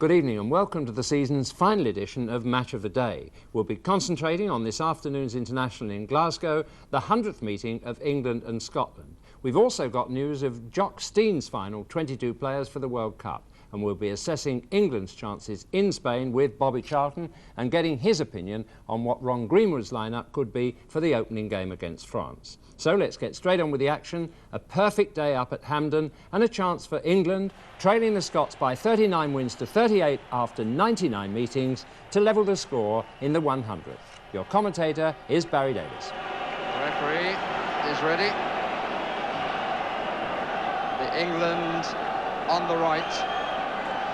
Good evening and welcome to the season's final edition of Match of the Day. We'll be concentrating on this afternoon's international in Glasgow, the 100th meeting of England and Scotland. We've also got news of Jock Stein's final 22 players for the World Cup, and we'll be assessing England's chances in Spain with Bobby Charlton and getting his opinion on what Ron Greenwood's lineup could be for the opening game against France. So let's get straight on with the action. A perfect day up at Hampden and a chance for England, trailing the Scots by 39 wins to 38 after 99 meetings, to level the score in the 100th. Your commentator is Barry Davis. The referee is ready. The England on the right,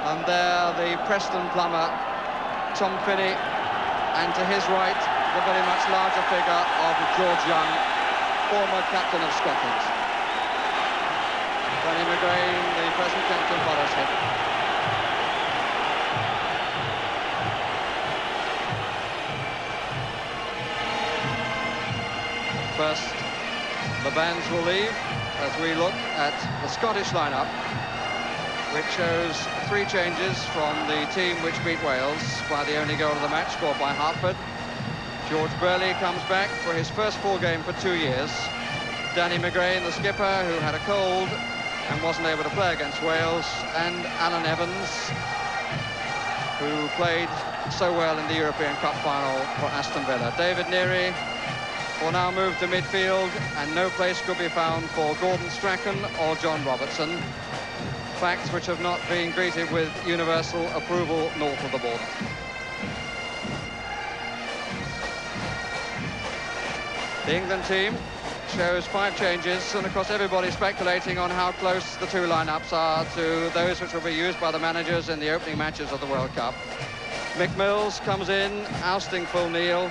and there the Preston plumber, Tom Finney, and to his right the very much larger figure of George Young, former captain of Scotland. Danny McGrain, the present captain, follows him. First, the bands will leave as we look at the Scottish lineup, which shows 3 changes from the team which beat Wales by the only goal of the match scored by Hartford. George Burley comes back for his first full game for 2 years. Danny McGrain, the skipper, who had a cold and wasn't able to play against Wales, and Alan Evans, who played so well in the European Cup final for Aston Villa. David Neary will now move to midfield, and no place could be found for Gordon Strachan or John Robertson. Facts which have not been greeted with universal approval north of the border. The England team shows 5 changes, and of course everybody's speculating on how close the 2 lineups are to those which will be used by the managers in the opening matches of the World Cup. Mick Mills comes in, ousting Phil Neal.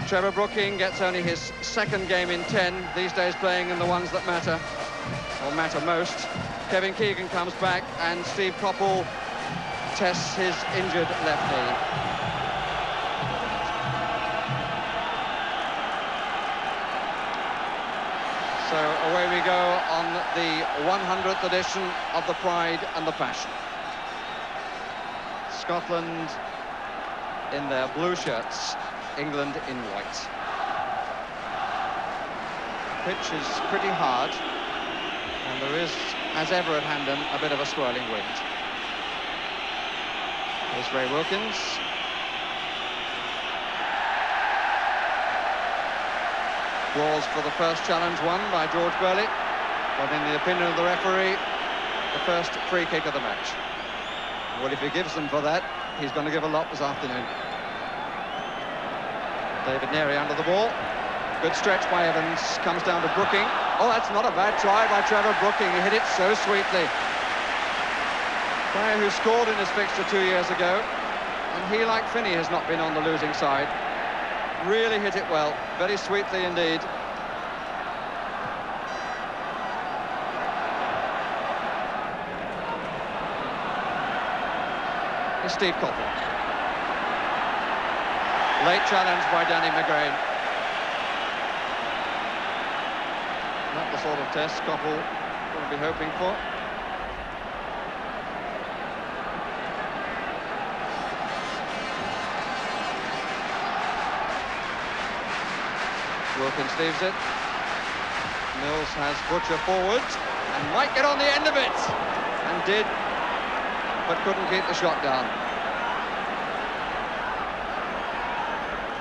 Trevor Brooking gets only his 2nd game in 10, these days playing in the ones that matter, or matter most. Kevin Keegan comes back, and Steve Coppell tests his injured left knee. So away we go on the 100th edition of the Pride and the Passion. Scotland in their blue shirts, England in white. The pitch is pretty hard, and there is, as ever at Hampden, a bit of a swirling wind. Here's Ray Wilkins. Applause for the first challenge won by George Burley, but in the opinion of the referee, the first free kick of the match. Well, if he gives them for that, he's going to give a lot this afternoon. David Neary under the ball. Good stretch by Evans, comes down to Brooking. Oh, that's not a bad try by Trevor Brooking. He hit it so sweetly. Player who scored in his fixture 2 years ago, and he, like Finney, has not been on the losing side. Really hit it well, very sweetly indeed. Here's Steve Coppell. Late challenge by Danny McGrain. Not the sort of test Coppell will be hoping for. Wilkins leaves it. Mills has Butcher forward and might get on the end of it, and did, but couldn't keep the shot down.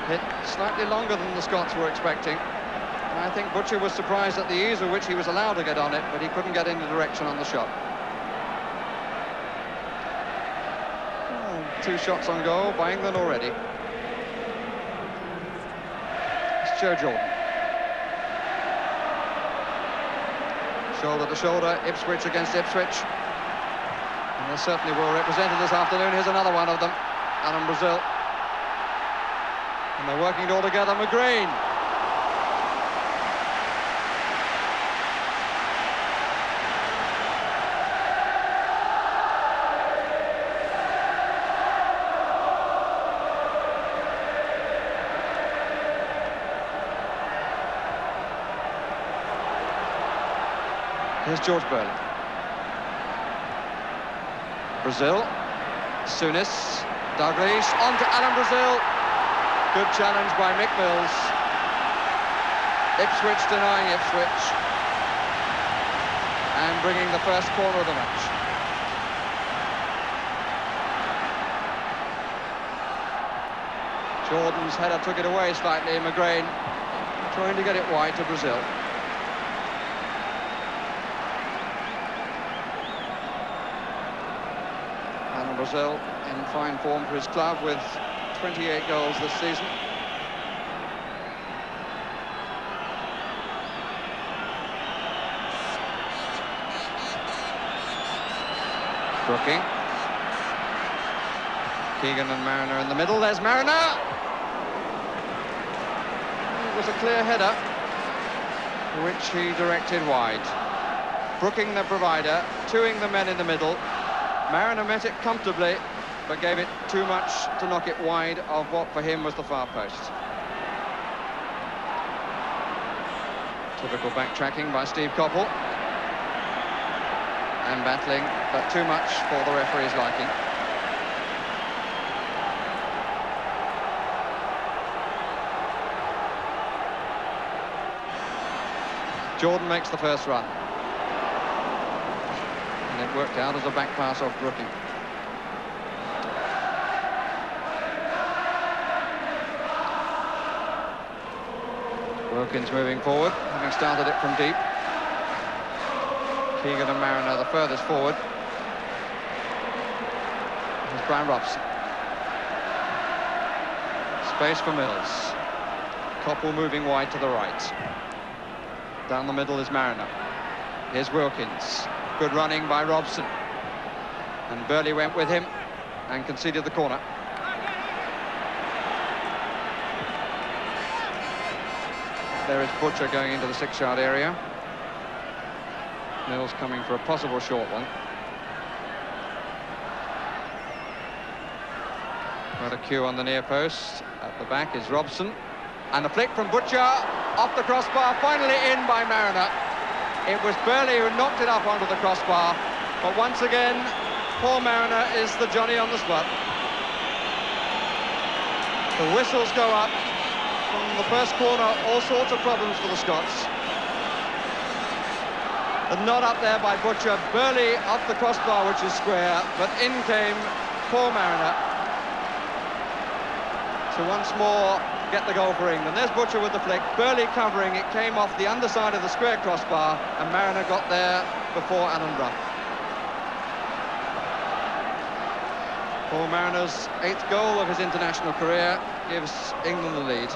Hit slightly longer than the Scots were expecting, and I think Butcher was surprised at the ease with which he was allowed to get on it, but he couldn't get into direction on the shot. 2 shots on goal by England already. It's Joe Jordan. Shoulder to shoulder, Ipswich against Ipswich. And they're certainly well represented this afternoon. Here's another one of them, Alan Brazil. And they're working it all together. McGrain. Here's George Burley. Brazil Souness, Dalglish, on to Alan Brazil. Good challenge by Mick Mills. Ipswich denying Ipswich. And bringing the first corner of the match. Jordan's header took it away slightly. McGrain trying to get it wide to Brazil. And Brazil in fine form for his club with 28 goals this season. Brooking. Keegan and Mariner in the middle. There's Mariner. It was a clear header, which he directed wide. Brooking, the provider, twoing the men in the middle. Mariner met it comfortably, but gave it too much to knock it wide of what for him was the far post. Typical backtracking by Steve Coppell. And battling, but too much for the referee's liking. Jordan makes the first run. And it worked out as a back pass off Brooking. Wilkins moving forward, having started it from deep. Keegan and Mariner the furthest forward. Here's Brian Robson. Space for Mills. Coppell moving wide to the right. Down the middle is Mariner. Here's Wilkins. Good running by Robson. And Burley went with him and conceded the corner. There is Butcher going into the 6-yard area. Mills coming for a possible short one. Got a cue on the near post. At the back is Robson. And the flick from Butcher off the crossbar, finally in by Mariner. It was Burley who knocked it up onto the crossbar. But once again, Paul Mariner is the Johnny on the spot. The whistles go up. From the first corner, all sorts of problems for the Scots. The nod up there by Butcher. Burley off the crossbar, which is square, but in came Paul Mariner to once more get the goal for England. There's Butcher with the flick. Burley covering. It came off the underside of the square crossbar, and Mariner got there before Alan Rough. Paul Mariner's 8th goal of his international career gives England the lead.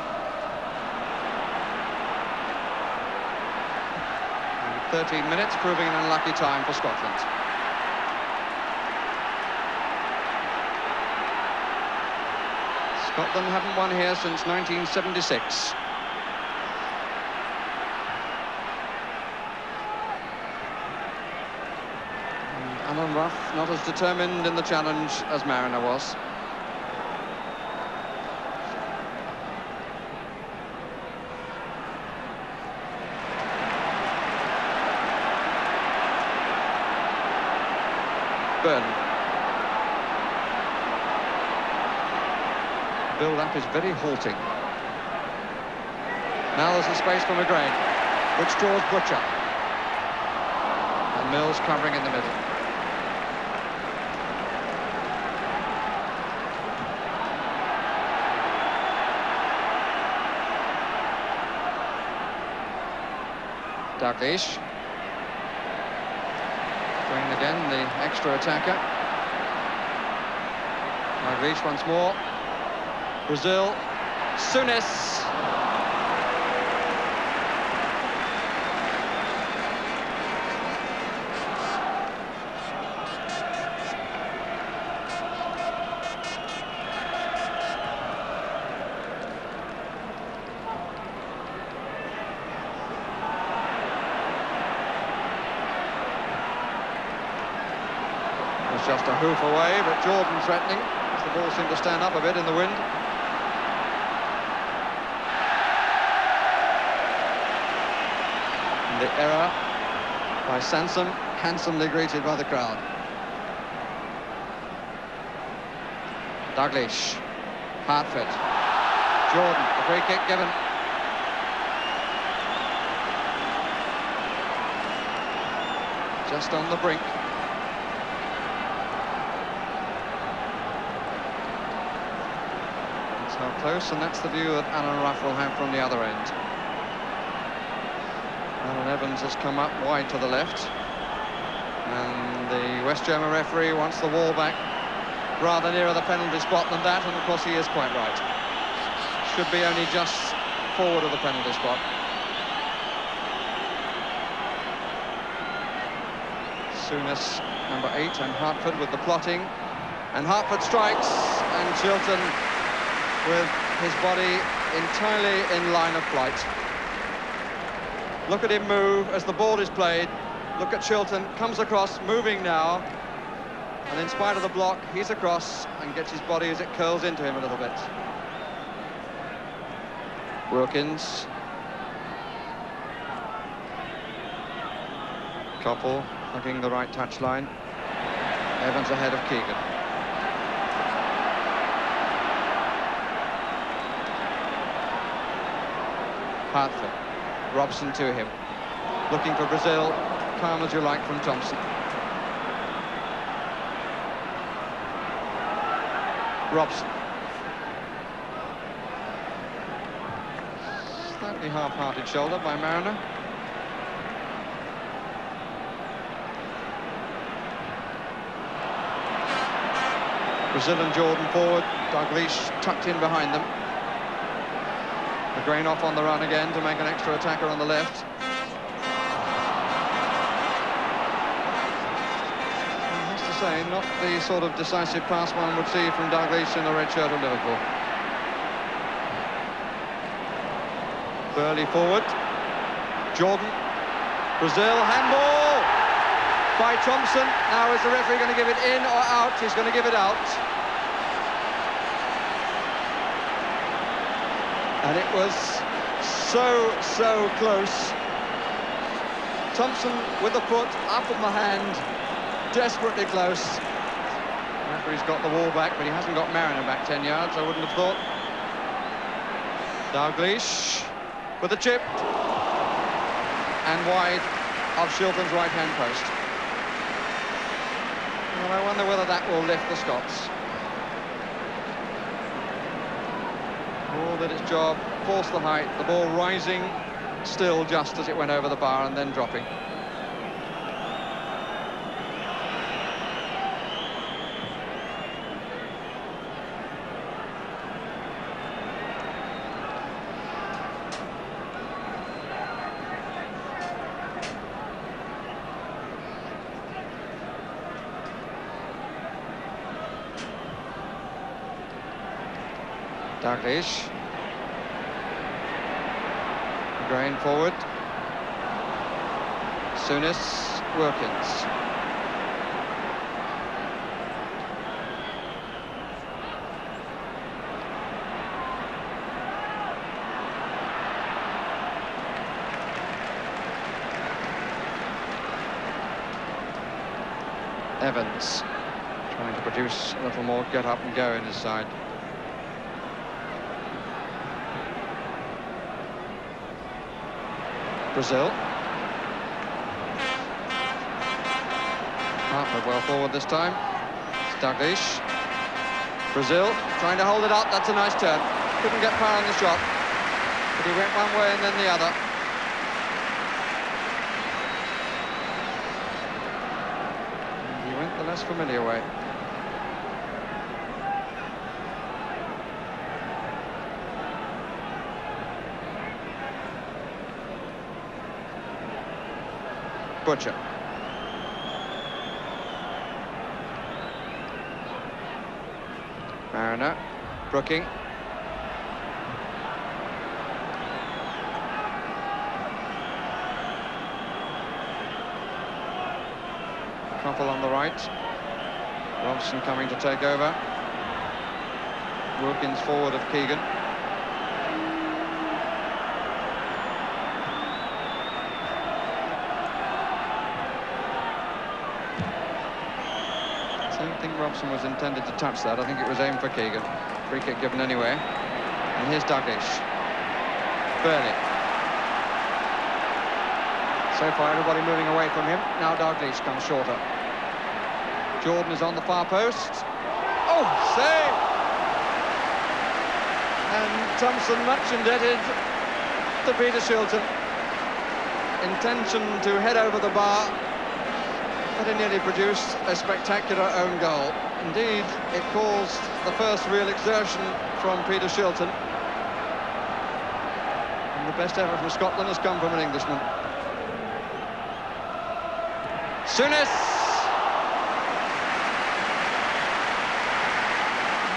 13 minutes, proving an unlucky time for Scotland. Scotland haven't won here since 1976. And Alan Rough not as determined in the challenge as Mariner was. Byrne. Build-up is very halting. Now there's a space for McGrain, which draws Butcher. And Mills covering in the middle. Dalglish. Doing again the extra attacker. Dalglish once more. Brazil. Souness. It's just a hoof away, but Jordan threatening as the ball seemed to stand up a bit in the wind. And the error by Sansom, handsomely greeted by the crowd. Dalglish, Hartford, Jordan, the free kick given. Just on the brink. That's how close, and that's the view that Alan Rough will have from the other end. Alan Evans has come up wide to the left, and the West German referee wants the ball back rather nearer the penalty spot than that, and of course he is quite right. Should be only just forward of the penalty spot. Souness, number 8, and Hartford with the plotting, and Hartford strikes, and Chilton with his body entirely in line of flight. Look at him move as the ball is played. Look at Chilton, comes across, moving now, and in spite of the block, he's across and gets his body as it curls into him a little bit. Wilkins, Koppel hugging the right touchline. Evans ahead of Keegan. Hartford, Robson to him, looking for Brazil, calm as you like from Thompson. Robson. Slightly half-hearted shoulder by Mariner. Brazil and Jordan forward, Dalglish tucked in behind them. The Grain off on the run again to make an extra attacker on the left. I have to say, not the sort of decisive pass one would see from Dalglish in the red shirt of Liverpool. Burley forward. Jordan. Brazil, handball by Thompson. Now is the referee going to give it in or out? He's going to give it out. And it was so close. Thompson with the foot up in the hand, desperately close. The referee's got the ball back, but he hasn't got Mariner back 10 yards, I wouldn't have thought. Dalglish with a chip. And wide of Shilton's right-hand post. Well, I wonder whether that will lift the Scots. All did its job, force the height, the ball rising still just as it went over the bar and then dropping. Dalglish. Grain forward. Souness, Wilkins. Evans trying to produce a little more get up and go in his side. Brazil. Hartford well forward this time. It's Dalglish. Brazil trying to hold it up. That's a nice turn. Couldn't get power on the shot, but he went one way and then the other. And he went the less familiar way. Butcher. Mariner. Brooking. Koppel on the right. Robson coming to take over. Wilkins forward of Keegan. Thompson was intended to touch that. I think it was aimed for Keegan. Free kick given anyway. And here's Dalglish. Burley. So far, everybody moving away from him. Now Dalglish comes shorter. Jordan is on the far post. Oh, save! And Thompson much indebted to Peter Shilton. Intention to head over the bar, but it nearly produced a spectacular own goal. Indeed, it caused the first real exertion from Peter Shilton. And the best effort from Scotland has come from an Englishman. Souness!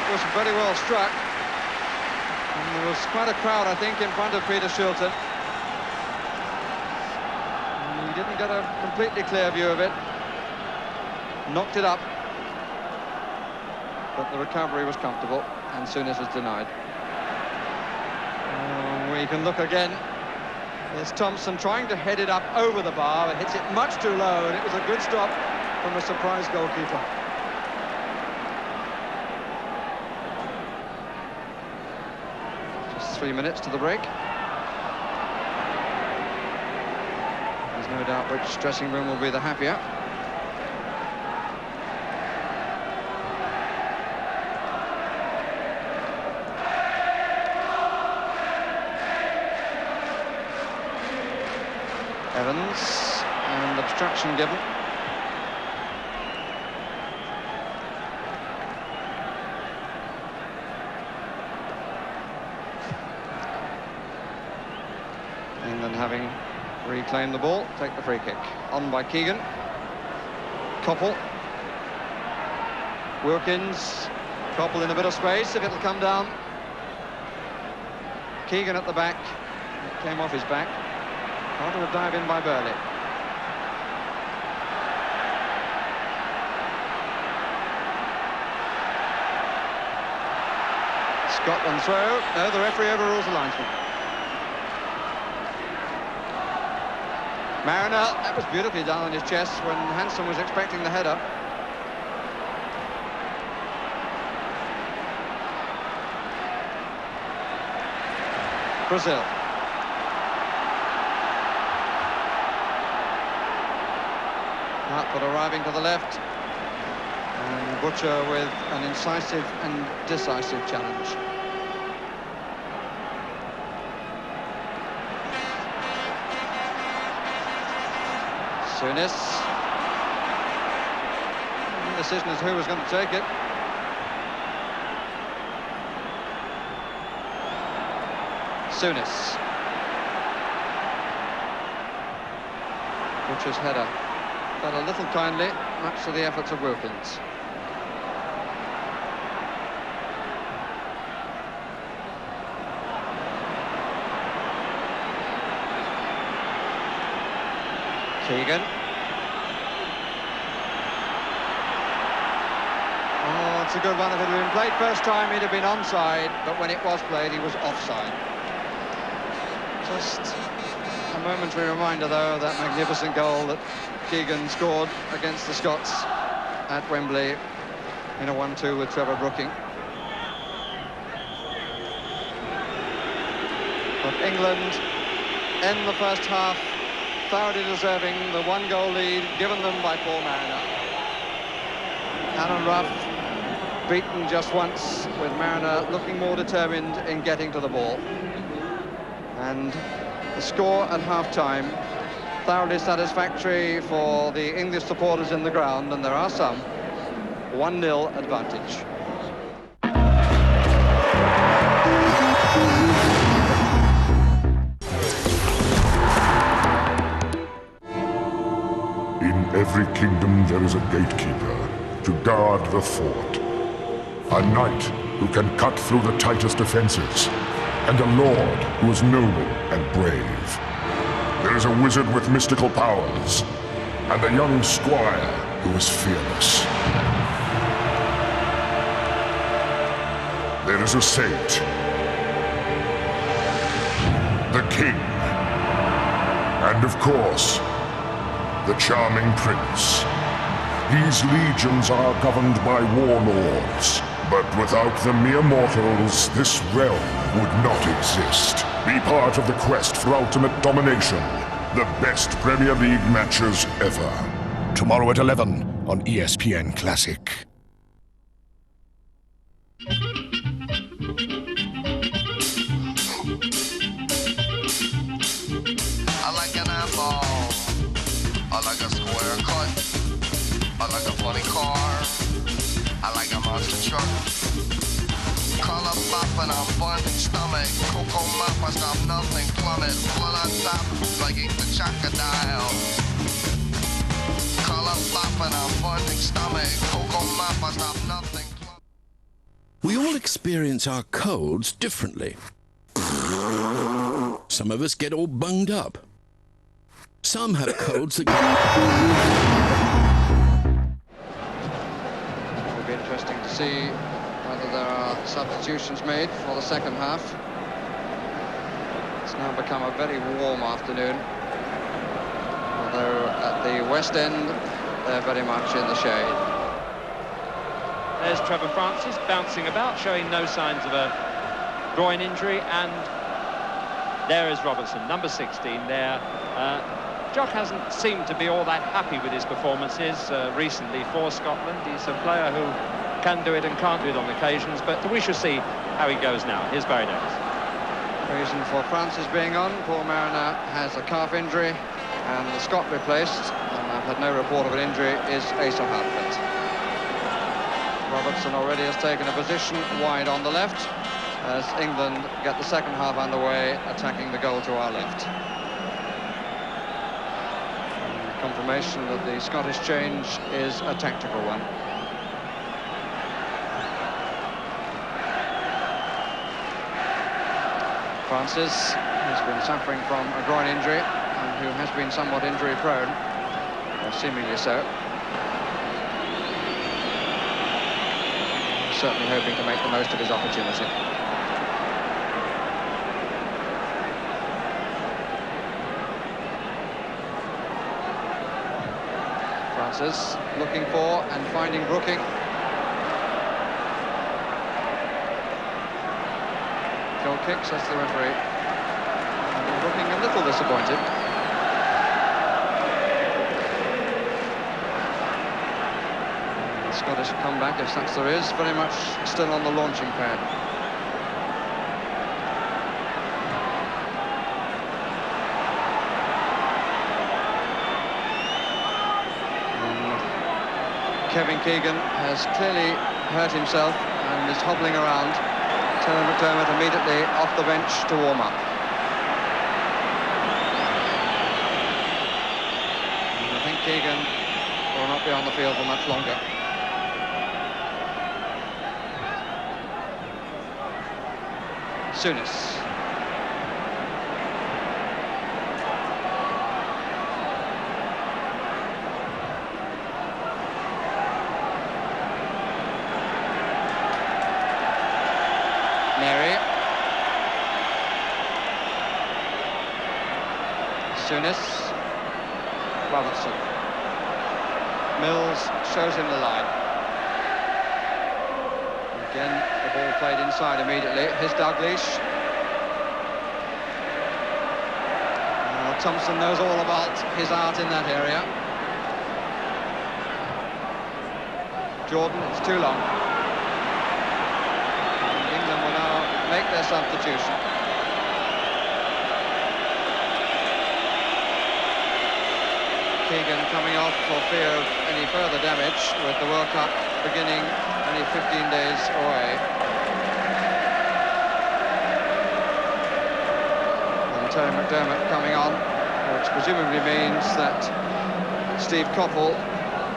It was very well struck. And there was quite a crowd, I think, in front of Peter Shilton. And he didn't get a completely clear view of it. Knocked it up. But the recovery was comfortable, and Souness was denied. We can look again. There's Thompson trying to head it up over the bar, but hits it much too low, and it was a good stop from a surprise goalkeeper. Just 3 minutes to the break. There's no doubt which dressing room will be the happier. Evans, and obstruction given. England having reclaimed the ball, take the free kick. On by Keegan. Koppel. Wilkins. Koppel in a bit of space, if it'll come down. Keegan at the back. It came off his back. After a dive in by Burley. Scotland throw. No, the referee overrules the linesman. Mariner, that was beautifully done on his chest when Hansen was expecting the header. Brazil. Hartford arriving to the left, and Butcher with an incisive and decisive challenge. Souness. The decision is who was going to take it. Souness. Butcher's header. But a little kindly, much to the efforts of Wilkins. Keegan. Oh, it's a good one. If it had been played first time, he'd have been onside, but when it was played, he was offside. Just a momentary reminder, though, of that magnificent goal that Keegan scored against the Scots at Wembley in a 1-2 with Trevor Brooking. But England end the first half thoroughly deserving the 1-goal lead given them by Paul Mariner. Alan Rough beaten just once, with Mariner looking more determined in getting to the ball. And the score at half-time thoroughly satisfactory for the English supporters in the ground, and there are some. 1-0 advantage. In every kingdom there is a gatekeeper to guard the fort. A knight who can cut through the tightest defenses, and a lord who is noble and brave. There is a wizard with mystical powers, and a young squire who is fearless. There is a saint, the king, and of course, the charming prince. These legions are governed by warlords. But without the mere mortals, this realm would not exist. Be part of the quest for ultimate domination. The best Premier League matches ever. Tomorrow at 11 on ESPN Classic. I like an eyeball. I like a square cut. I like a funny car. I like a monster truck. Color popping on bonding stomach. Cocoa mop, I stop nothing. Plummet, blood on top, like eat the crocodile. Color popping on bonding stomach. Cocoa mop, I stop nothing. We all experience our colds differently. Some of us get all bunged up. Some have colds that... It will be interesting to see whether there are substitutions made for the second half. It's now become a very warm afternoon, although at the West End they're very much in the shade. There's Trevor Francis bouncing about, showing no signs of a groin injury, and there is Robertson, number 16 there. Jock hasn't seemed to be all that happy with his performances recently for Scotland. He's a player who can do it and can't do it on occasions, but we shall see how he goes now. Here's Barry Davies. Reason for Francis being on: Paul Mariner has a calf injury, and the Scot replaced, and I've had no report of an injury, is Asa Hartford. Robertson already has taken a position wide on the left as England get the second half underway, attacking the goal to our left. And confirmation that the Scottish change is a tactical one. Francis has been suffering from a groin injury and who has been somewhat injury prone, or seemingly so. Certainly hoping to make the most of his opportunity. Francis looking for and finding Brooking. Goal kick, says the referee. And Brooking a little disappointed. Scottish comeback, if such there is, very much still on the launching pad. Kevin Keegan has clearly hurt himself and is hobbling around. Tony McDermott immediately off the bench to warm up. And I think Keegan will not be on the field for much longer. Souness. Mary. Souness. Robertson. Mills shows him the line. Again, the ball played inside immediately. Here's Dalglish. Thompson knows all about his art in that area. Jordan, it's too long. England will now make their substitution. Keegan coming off for fear of any further damage, with the World Cup beginning only 15 days away. And Tony McDermott coming on, which presumably means that Steve Coppell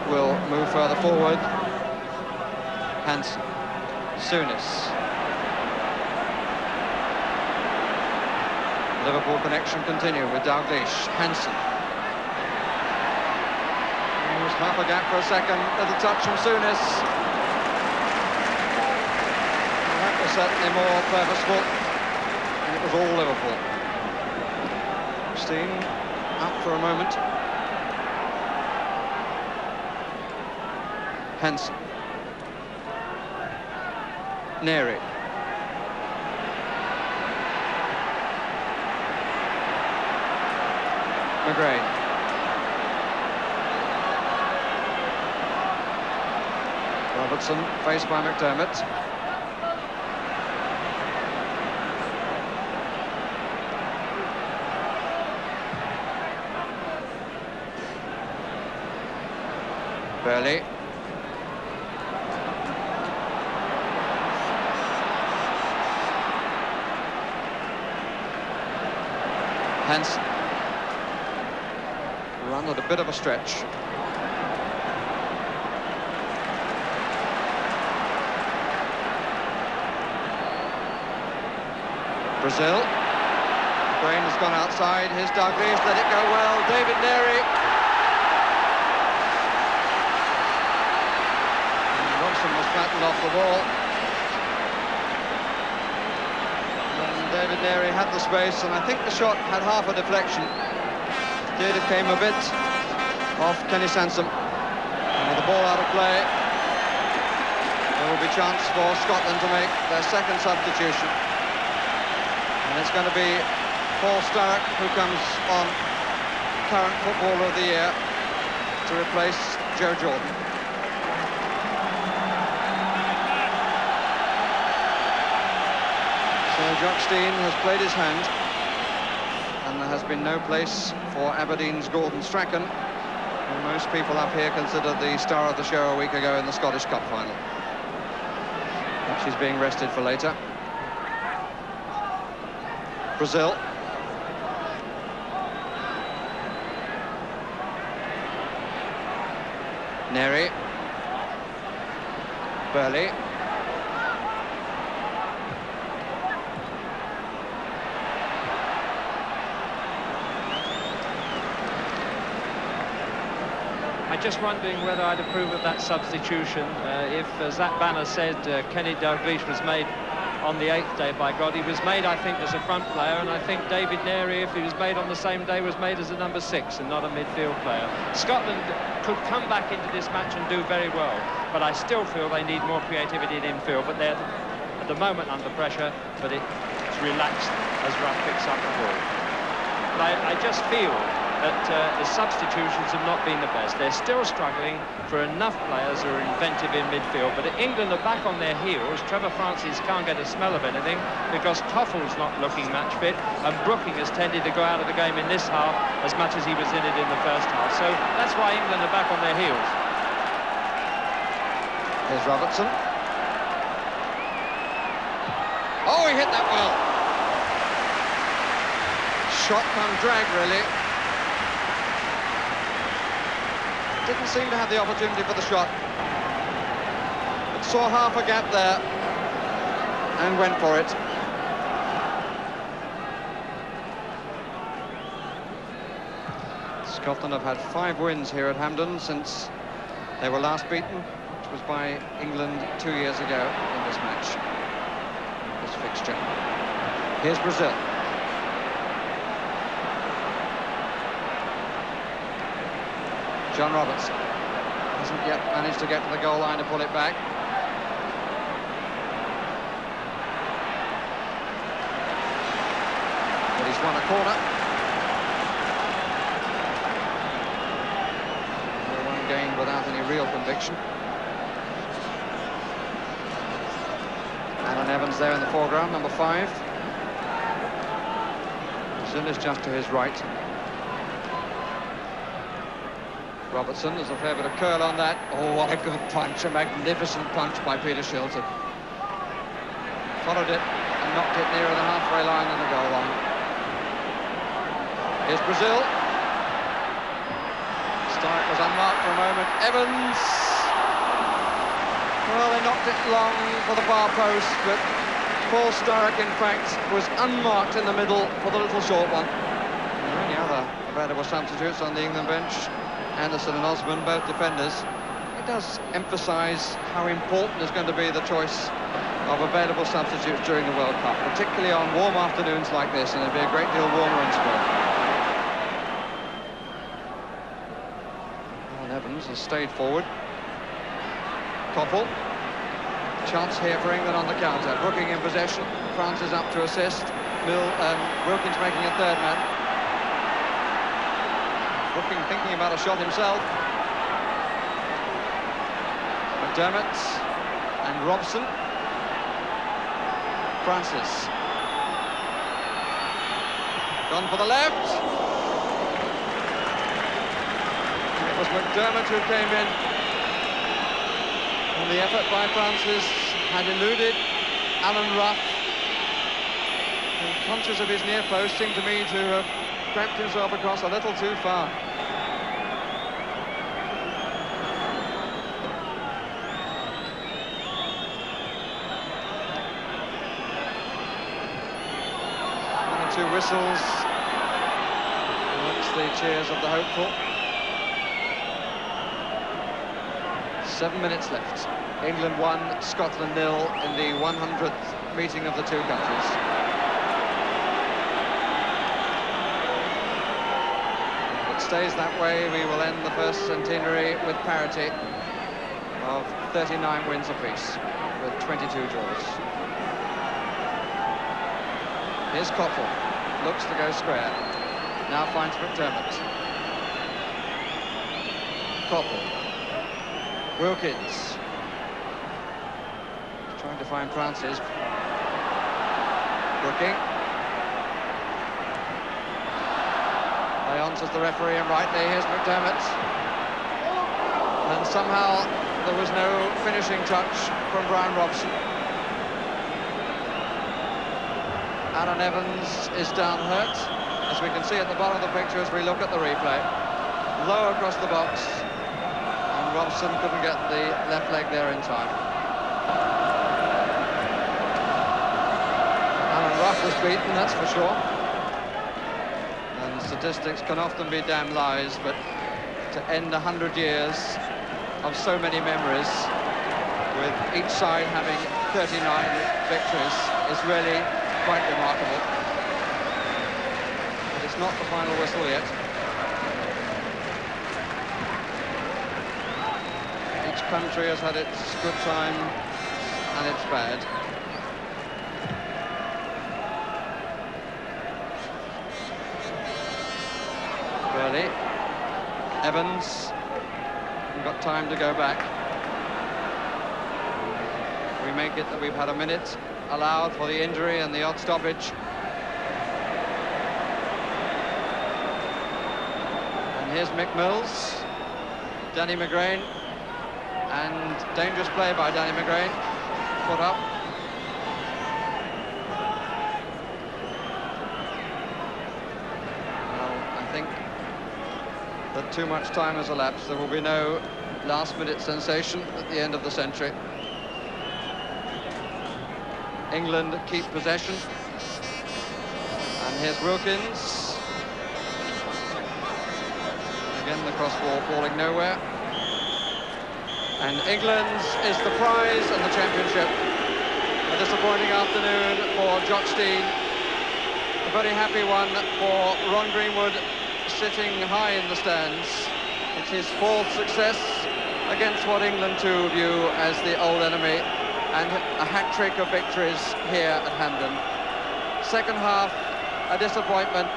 will move further forward. Hansen, Souness. Liverpool connection continue with Dalglish. Hansen. Half a gap for a second, little touch from Souness. Well, that was certainly more purposeful, and it was all Liverpool. Steen up for a moment. Henson. Neri. McGrain. Robertson faced by McDermott. Burley. Henson. Run at a bit of a stretch. Brazil. Brain has gone outside. Here's Douglas. Let it go well. David Neri. Robson was flattened off the ball. And David Neri had the space, and I think the shot had half a deflection. It came a bit off Kenny Sansom. And with the ball out of play, there will be chance for Scotland to make their second substitution. And it's going to be Paul Sturrock who comes on, current Footballer of the Year, to replace Joe Jordan. So Jock Stein has played his hand, and there has been no place for Aberdeen's Gordon Strachan, who most people up here considered the star of the show a week ago in the Scottish Cup final. But she's being rested for later. Brazil. Neri. Burley. I'm just wondering whether I'd approve of that substitution if, as Zach Banner said, Kenny Dalglish was made on the 8th day by God. He was made, I think, as a front player, and I think David Neri, if he was made on the same day, was made as a number 6 and not a midfield player. Scotland could come back into this match and do very well, but I still feel they need more creativity in infield, but they're at the moment under pressure, but it's relaxed as Ruff picks up the ball. But I just feel that the substitutions have not been the best. They're still struggling for enough players who are inventive in midfield, but England are back on their heels. Trevor Francis can't get a smell of anything because Toffle's not looking match fit, and Brooking has tended to go out of the game in this half as much as he was in it in the first half. So that's why England are back on their heels. Here's Robertson. Oh, he hit that well. Shot come drag, really. Didn't seem to have the opportunity for the shot. But saw half a gap there and went for it. Scotland have had 5 wins here at Hampden since they were last beaten, which was by England 2 years ago in this match, this fixture. Here's Brazil. John Robertson hasn't yet managed to get to the goal line to pull it back. But he's won a corner. One gained without any real conviction. Alan Evans there in the foreground, number 5. Brazil is just to his right. Robertson, there's a fair bit of curl on that. Oh, what a good punch, a magnificent punch by Peter Shilton. Followed it and knocked it nearer the halfway line than the goal line. Here's Brazil. Stark was unmarked for a moment. Evans. Well, they knocked it long for the far post, but Paul Sturrock, in fact, was unmarked in the middle for the little short one. And there are any other available substitutes on the England bench. Anderson and Osman, both defenders. It does emphasise how important is going to be the choice of available substitutes during the World Cup, particularly on warm afternoons like this, and it'll be a great deal warmer in spring. Alan Evans has stayed forward. Koppel. Chance here for England on the counter. Brooking in possession. France is up to assist. Wilkins making a third man. Brooking thinking about a shot himself. McDermott and Robson. Francis. Gone for the left. It was McDermott who came in. And the effort by Francis had eluded Alan Rough, who, conscious of his near post, seemed to me to have cramped himself across a little too far. One or two whistles amongst the cheers of the hopeful. 7 minutes left. England 1, Scotland 0 in the 100th meeting of the two countries. If it stays that way, we will end the first centenary with parity of 39 wins apiece, with 22 draws. Here's Koppel, looks to go square, now finds McDermott. Koppel. Wilkins. Trying to find Francis. Brooking. Play on, says the referee, and rightly, here's McDermott. And somehow there was no finishing touch from Brian Robson. Alan Evans is down hurt, as we can see at the bottom of the picture as we look at the replay. Low across the box. Robson couldn't get the left leg there in time. Alan Rough was beaten, that's for sure. And statistics can often be damn lies, but to end 100 years of so many memories, with each side having 39 victories, is really quite remarkable. But it's not the final whistle yet. Each country has had its good time and its bad. Burley, Evans, haven't got time to go back. We make it that we've had a minute allowed for the injury and the odd stoppage. And here's Mick Mills, Danny McGrain. And dangerous play by Danny McGrain. Put up. Well, I think that too much time has elapsed. There will be no last-minute sensation at the end of the century. England keep possession. And here's Wilkins. Again, the cross ball falling nowhere. And England's is the prize and the championship. A disappointing afternoon for Jock Stein. A very happy one for Ron Greenwood, sitting high in the stands. It's his fourth success against what England too view as the old enemy, and a hat-trick of victories here at Hampden. Second half, a disappointment.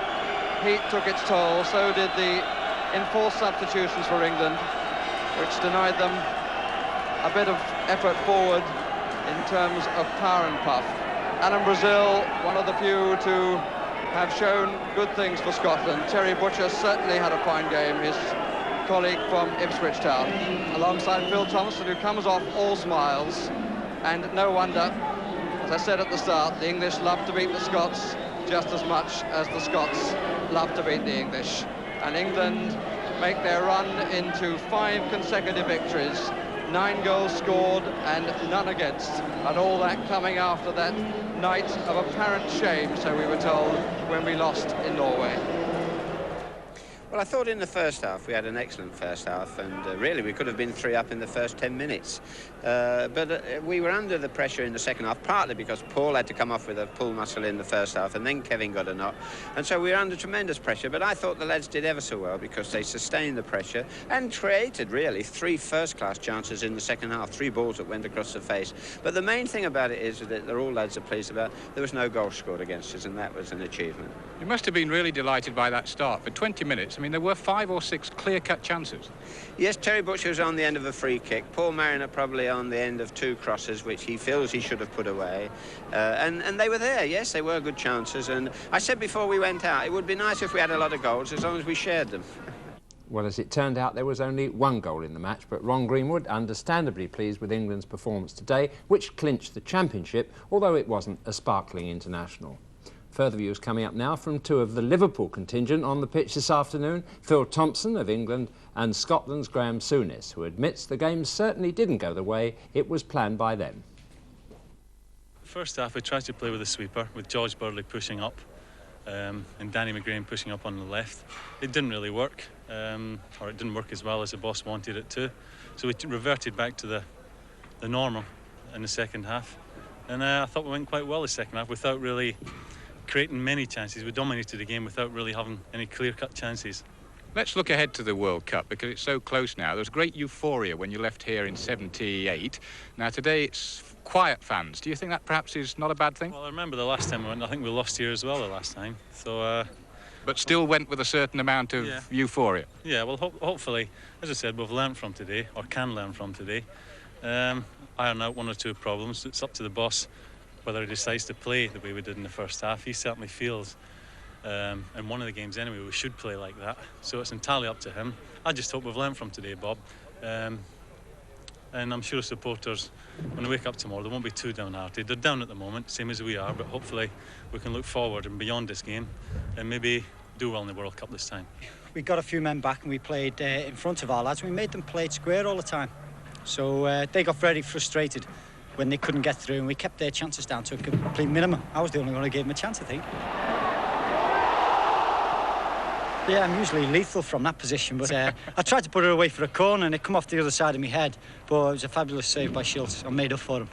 Heat took its toll, so did the enforced substitutions for England, which denied them a bit of effort forward in terms of power and puff. Alan Brazil, one of the few to have shown good things for Scotland. Terry Butcher certainly had a fine game, his colleague from Ipswich Town, alongside Phil Thompson, who comes off all smiles. And no wonder, as I said at the start, the English love to beat the Scots just as much as the Scots love to beat the English. And England make their run into 5 consecutive victories. 9 goals scored and none against, and all that coming after that night of apparent shame, so we were told, when we lost in Norway. Well, I thought in the first half we had an excellent first half, and really we could have been 3 up in the first 10 minutes. But we were under the pressure in the second half, partly because Paul had to come off with a pull muscle in the first half, and then Kevin got a knock. And so we were under tremendous pressure. But I thought the lads did ever so well because they sustained the pressure and created, really, 3 first-class chances in the second half, 3 balls that went across the face. But the main thing about it is that all lads are pleased about, there was no goal scored against us, and that was an achievement. You must have been really delighted by that start. For 20 minutes, I mean, there were 5 or 6 clear-cut chances. Yes, Terry Butcher was on the end of a free kick. Paul Mariner probably on the end of 2 crosses, which he feels he should have put away. And they were there, yes, they were good chances. And I said before we went out, it would be nice if we had a lot of goals, as long as we shared them. Well, as it turned out, there was only 1 goal in the match, but Ron Greenwood understandably pleased with England's performance today, which clinched the championship, although it wasn't a sparkling international. Further views coming up now from 2 of the Liverpool contingent on the pitch this afternoon, Phil Thompson of England and Scotland's Graham Souness, who admits the game certainly didn't go the way it was planned by them. First half we tried to play with a sweeper, with George Burley pushing up and Danny McGrain pushing up on the left. It didn't really work, or it didn't work as well as the boss wanted it to. So we reverted back to the normal in the second half. And I thought we went quite well the second half without really creating many chances. We dominated the game without really having any clear-cut chances. Let's look ahead to the World Cup because it's so close now. There was great euphoria when you left here in '78. Now today it's quiet fans. Do you think that perhaps is not a bad thing? Well, I remember the last time we went, I think we lost here as well the last time. So, but still went with a certain amount of euphoria. Yeah, well, hopefully, as I said, we've learned from today, or can learn from today. Iron out 1 or 2 problems. It's up to the boss whether he decides to play the way we did in the first half. He certainly feels, in one of the games anyway, we should play like that. So it's entirely up to him. I just hope we've learned from today, Bob. And I'm sure supporters, when they wake up tomorrow, they won't be too downhearted. They're down at the moment, same as we are, but hopefully we can look forward and beyond this game and maybe do well in the World Cup this time. We got a few men back and we played in front of our lads. We made them play it square all the time. So they got very frustrated when they couldn't get through, and we kept their chances down to a complete minimum. I was the only one who gave them a chance, I think. Yeah, I'm usually lethal from that position, but I tried to put it away for a corner and it come off the other side of my head, but it was a fabulous save by Schultz. I made up for him.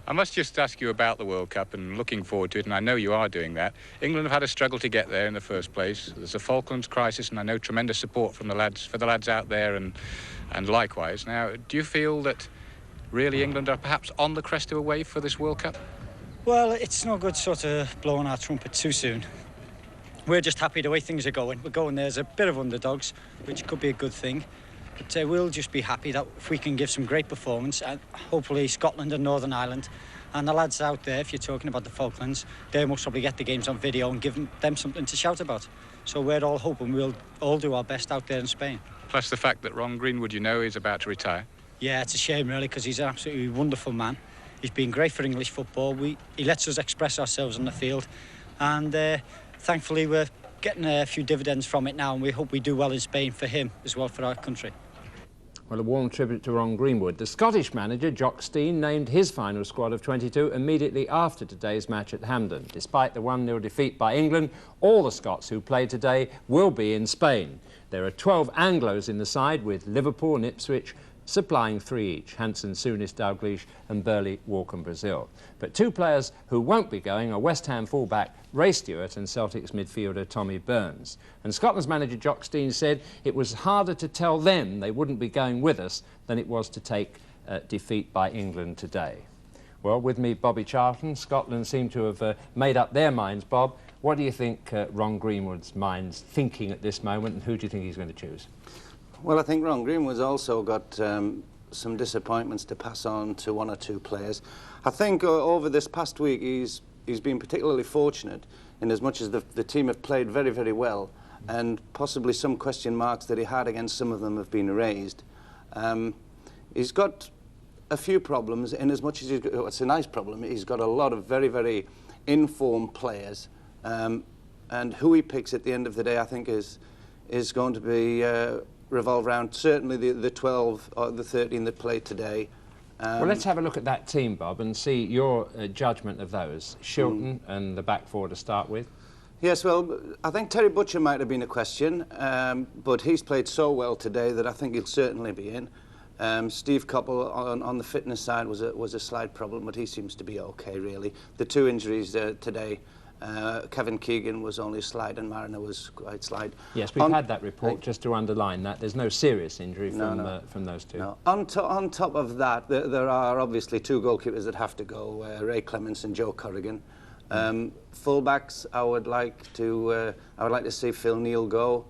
I must just ask you about the World Cup and looking forward to it, and I know you are doing that. England have had a struggle to get there in the first place. There's a Falklands crisis, and I know tremendous support from the lads, for the lads out there, and likewise. Now, do you feel that really England are perhaps on the crest of a wave for this World Cup? Well, it's no good sort of blowing our trumpet too soon. We're just happy the way things are going. We're going there as a bit of underdogs, which could be a good thing. But we'll just be happy that if we can give some great performance, and hopefully Scotland and Northern Ireland, and the lads out there, if you're talking about the Falklands, they must probably get the games on video and give them something to shout about. So we're all hoping we'll all do our best out there in Spain. Plus the fact that Ron Greenwood, you know, is about to retire. Yeah, it's a shame really, because he's an absolutely wonderful man. He's been great for English football. He lets us express ourselves on the field, and thankfully we're getting a few dividends from it now, and we hope we do well in Spain for him as well, for our country. Well, a warm tribute to Ron Greenwood. The Scottish manager, Jock Stein, named his final squad of 22 immediately after today's match at Hampden. Despite the 1-0 defeat by England, all the Scots who played today will be in Spain. There are 12 Anglos in the side, with Liverpool and Ipswich supplying 3 each, Hansen, Souness, Dalglish and Burley, Walker and Brazil. But 2 players who won't be going are West Ham fullback Ray Stewart and Celtic's midfielder Tommy Burns. And Scotland's manager Jock Stein said it was harder to tell them they wouldn't be going with us than it was to take defeat by England today. Well, with me, Bobby Charlton. Scotland seem to have made up their minds. Bob, what do you think Ron Greenwood's mind's thinking at this moment, and who do you think he's going to choose? Well, I think Ron Greenwood's also got some disappointments to pass on to 1 or 2 players. I think over this past week he's been particularly fortunate in as much as the team have played very, very well, and possibly some question marks that he had against some of them have been raised. He's got a few problems in as much as it's a nice problem. He's got a lot of very, very informed players, and who he picks at the end of the day, I think, is going to be revolve around certainly the 12 or the 13 that played today. Well, let's have a look at that team, Bob, and see your judgment of those. Shilton and the back four to start with. Yes, well, I think Terry Butcher might have been a question, but he's played so well today that I think he'll certainly be in. Steve Coppell on the fitness side was a slight problem, but he seems to be okay, really. The two injuries today, Kevin Keegan was only slight and Mariner was quite slight. Yes, we've had that report, just to underline that. There's no serious injury from those two. No. On top of that, there are obviously two goalkeepers that have to go, Ray Clements and Joe Corrigan. Fullbacks, I would like to see Phil Neal go.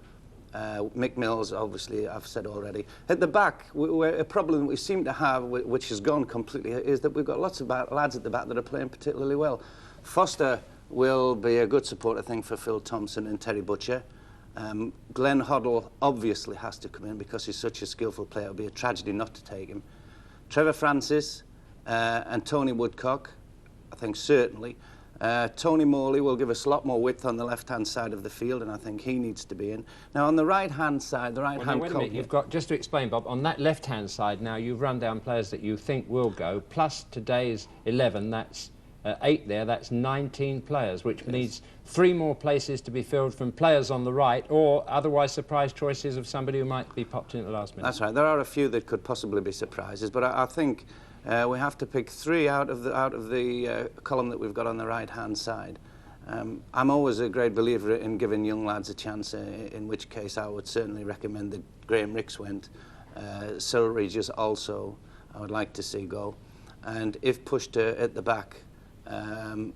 Mick Mills, obviously, I've said already. At the back, a problem we seem to have, which has gone completely, is that we've got lots of lads at the back that are playing particularly well. Foster will be a good support, I think, for Phil Thompson and Terry Butcher. Glenn Hoddle obviously has to come in because he's such a skillful player. It would be a tragedy not to take him. Trevor Francis and Tony Woodcock, I think certainly. Tony Morley will give us a lot more width on the left-hand side of the field, and I think he needs to be in. Now, on the right-hand side, wait a minute, you've got, just to explain, Bob, on that left-hand side now, you've run down players that you think will go, plus today's 11, that's 8 there, that's 19 players, which needs 3 more places to be filled from players on the right, or otherwise surprise choices of somebody who might be popped in at the last minute. That's right. There are a few that could possibly be surprises, but I think we have to pick 3 out of the column that we've got on the right-hand side. I'm always a great believer in giving young lads a chance, in which case I would certainly recommend that Graham Ricks went. Cyril Regis also I would like to see go. And if pushed at the back,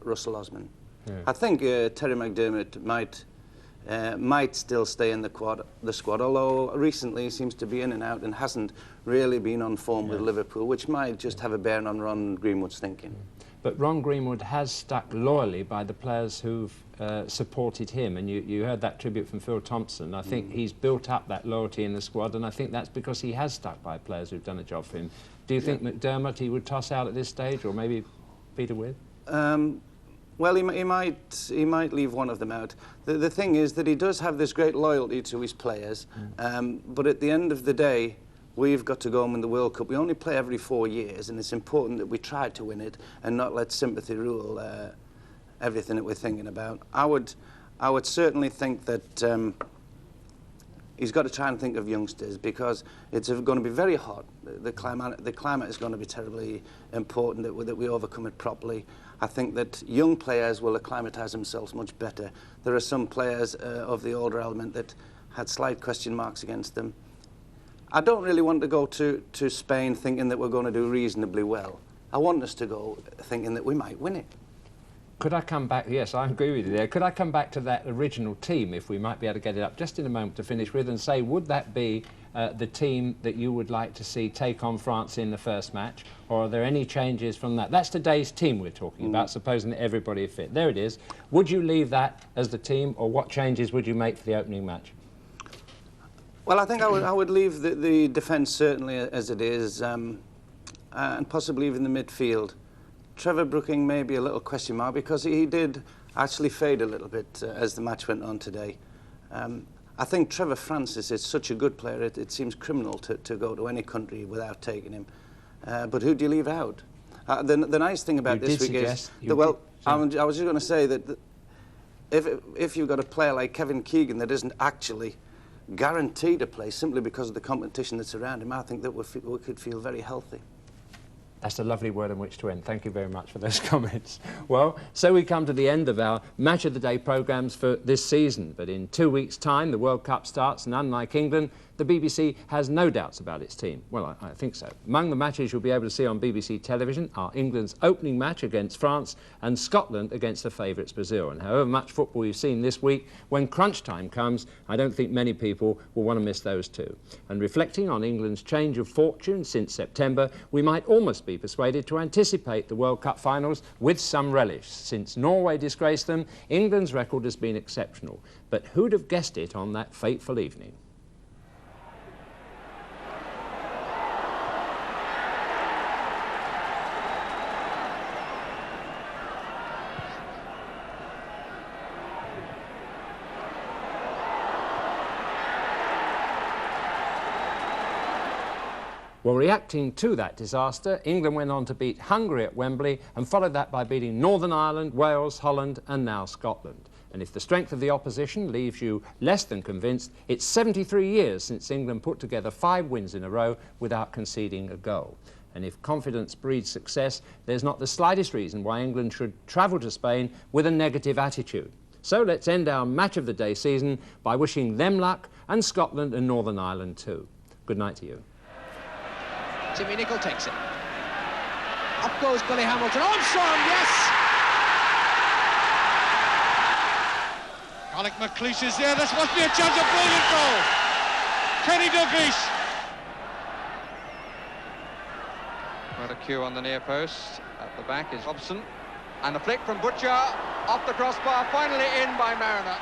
Russell Osman. Yeah. I think Terry McDermott might still stay in the squad, although recently he seems to be in and out and hasn't really been on form with Liverpool, which might just have a bearing on Ron Greenwood's thinking. But Ron Greenwood has stuck loyally by the players who've supported him, and you heard that tribute from Phil Thompson. I think he's built up that loyalty in the squad, and I think that's because he has stuck by players who've done a job for him. Do you think McDermott he would toss out at this stage, or maybe Peter With? Well, he might leave one of them out. The thing is that he does have this great loyalty to his players, but at the end of the day, we've got to go and win the World Cup. We only play every 4 years, and it's important that we try to win it and not let sympathy rule everything that we're thinking about. I would certainly think that he's got to try and think of youngsters, because it's going to be very hot. The climate is going to be terribly important that we overcome it properly. I think that young players will acclimatise themselves much better. There are some players of the older element that had slight question marks against them. I don't really want to go to Spain thinking that we're going to do reasonably well. I want us to go thinking that we might win it. Could I come back? Yes, I agree with you there. Could I come back to that original team, if we might be able to get it up just in a moment to finish with, and say, would that be the team that you would like to see take on France in the first match, or are there any changes from that? That's today's team we're talking about, supposing that everybody is fit. There it is. Would you leave that as the team, or what changes would you make for the opening match? Well, I think I would leave the defence certainly as it is, and possibly even the midfield. Trevor Brooking may be a little question mark, because he did actually fade a little bit as the match went on today. I think Trevor Francis is such a good player, it seems criminal to go to any country without taking him. But who do you leave out? The nice thing about this week is, I was just going to say that if you've got a player like Kevin Keegan that isn't actually guaranteed to play simply because of the competition that's around him, I think that we could feel very healthy. That's a lovely word on which to end. Thank you very much for those comments. Well, so we come to the end of our Match of the Day programmes for this season. But in 2 weeks' time, the World Cup starts, and unlike England, the BBC has no doubts about its team. Well, I think so. Among the matches you'll be able to see on BBC television are England's opening match against France and Scotland against the favourites Brazil. And however much football you've seen this week, when crunch time comes, I don't think many people will want to miss those two. And reflecting on England's change of fortune since September, we might almost be persuaded to anticipate the World Cup finals with some relish. Since Norway disgraced them, England's record has been exceptional. But who'd have guessed it on that fateful evening? Well, reacting to that disaster, England went on to beat Hungary at Wembley and followed that by beating Northern Ireland, Wales, Holland and now Scotland. And if the strength of the opposition leaves you less than convinced, it's 73 years since England put together 5 wins in a row without conceding a goal. And if confidence breeds success, there's not the slightest reason why England should travel to Spain with a negative attitude. So let's end our Match of the Day season by wishing them luck, and Scotland and Northern Ireland too. Good night to you. Timmy Nicol takes it. Up goes Billy Hamilton. Armstrong, yes! Alec McLeish is there. This must be a chance of brilliant goal. Kenny Dalglish. Got a cue on the near post. At the back is Robson. And a flick from Butcher. Off the crossbar. Finally in by Mariner.